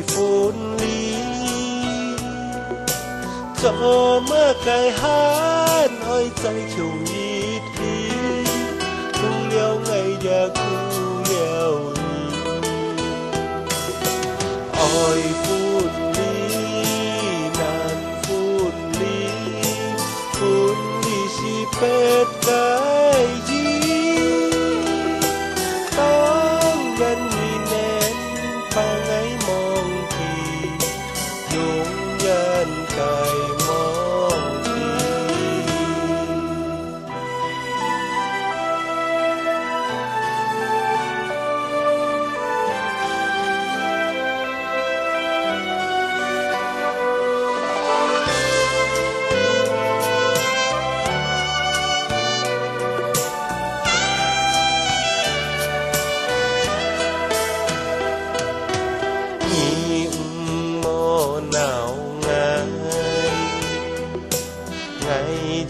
phun lý cho mơ cái hát ôi say chiều ít đi cu liêu ngày giờ cu liêu ôi phun lý nan phun lý si pet cái gìต้องยันมีแน่นปางไงมองทียงยันไก่มองที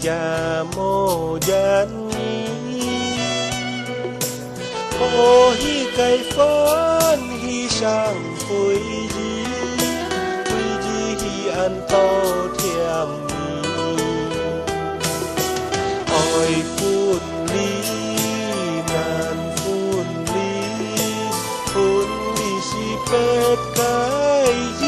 ya mô gian ô hi cây phấn hi sang vui gì hi ăn to thiam ôi phun lý nan phun lý si pet cái gì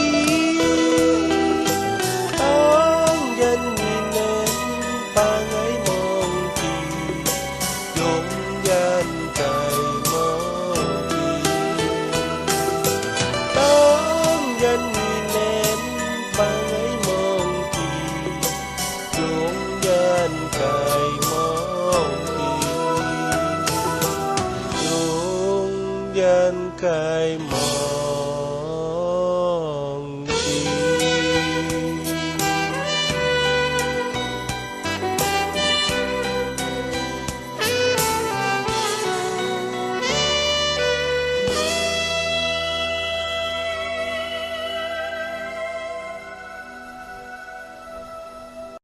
cái mong